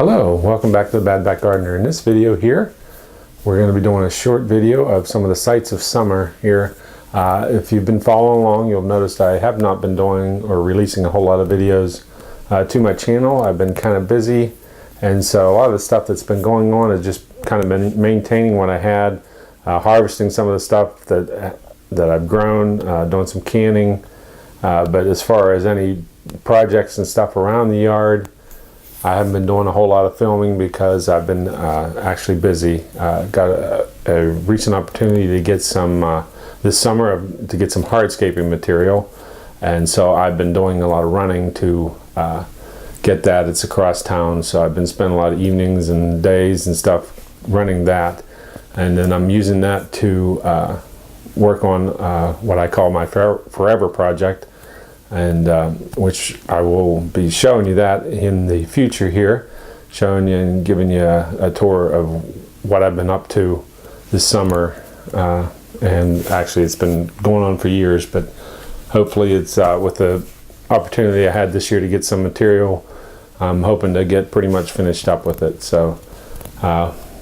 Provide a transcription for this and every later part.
Hello, welcome back to the Bad Back Gardener. In this video here, we're going to be doing a short video of some of the sights of summer here. If you've been following along, you'll notice I have not been doing or releasing a whole lot of videos to my channel. I've been kind of busy, and so a lot of the stuff that's been going on has just kind of been maintaining what I had, harvesting some of the stuff that I've grown, doing some canning, but as far as any projects and stuff around the yard, I haven't been doing a whole lot of filming because I've been actually busy. Got a recent opportunity to get some this summer to get some hardscaping material, and so I've been doing a lot of running to get that. It's across town, so I've been spending a lot of evenings and days and stuff running that, and then I'm using that to work on what I call my forever project, and which I will be showing you that in the future here, showing you and giving you a tour of what I've been up to this summer, and actually it's been going on for years, but hopefully it's with the opportunity I had this year to get some material, I'm hoping to get pretty much finished up with it. So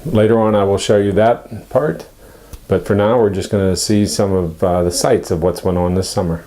later on I will show you that part, but for now we're just going to see some of the sights of what's went on this summer.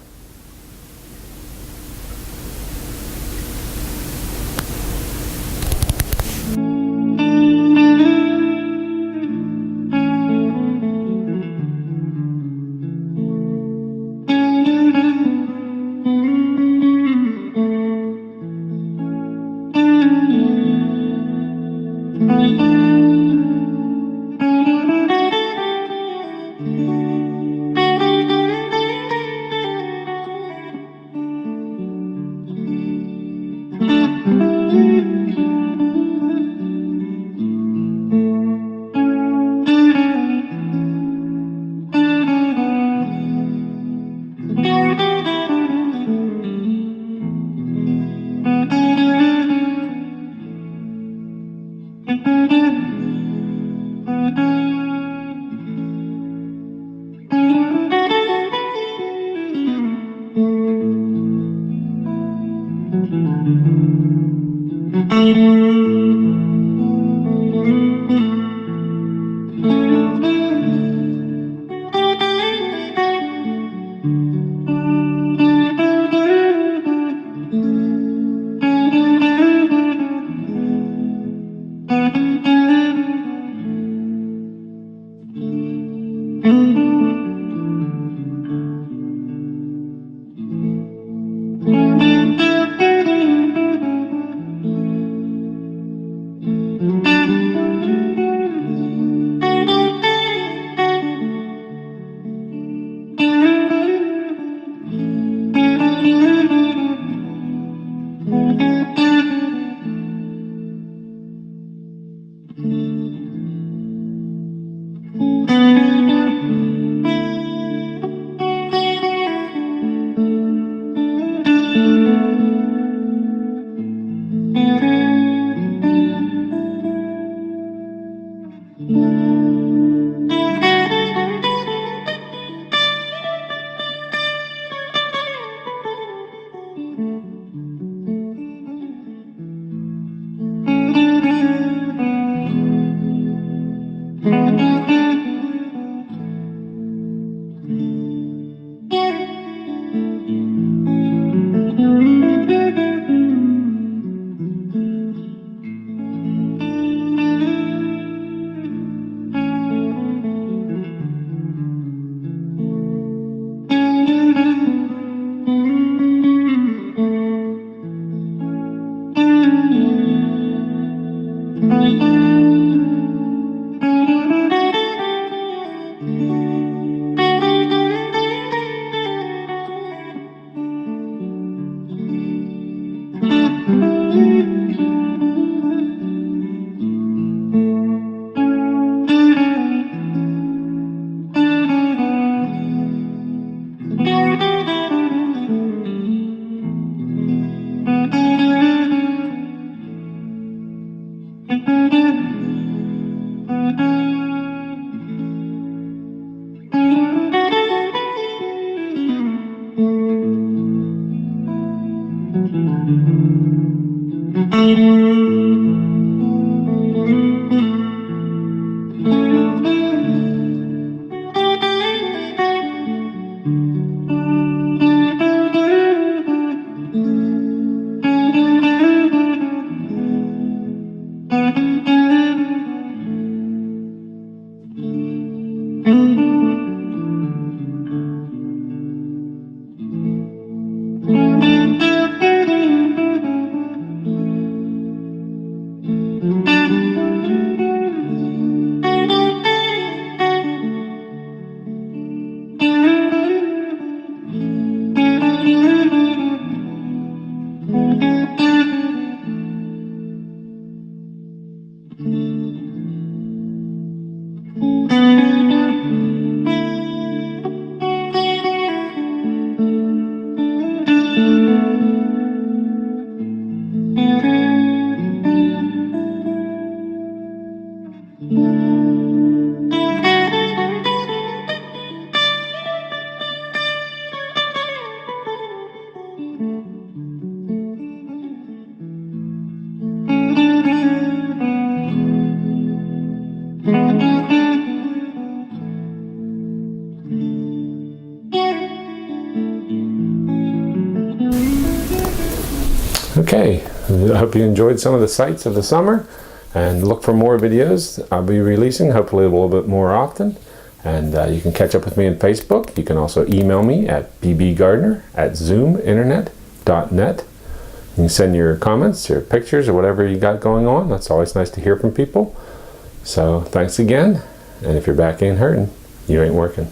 Okay, I hope you enjoyed some of the sights of the summer, and look for more videos I'll be releasing, hopefully a little bit more often. And you can catch up with me on Facebook. You can also email me at bbgardner@zoominternet.net. You can send your comments or pictures or whatever you got going on. That's always nice to hear from people. So thanks again, and if you're back ain't hurting, you ain't working.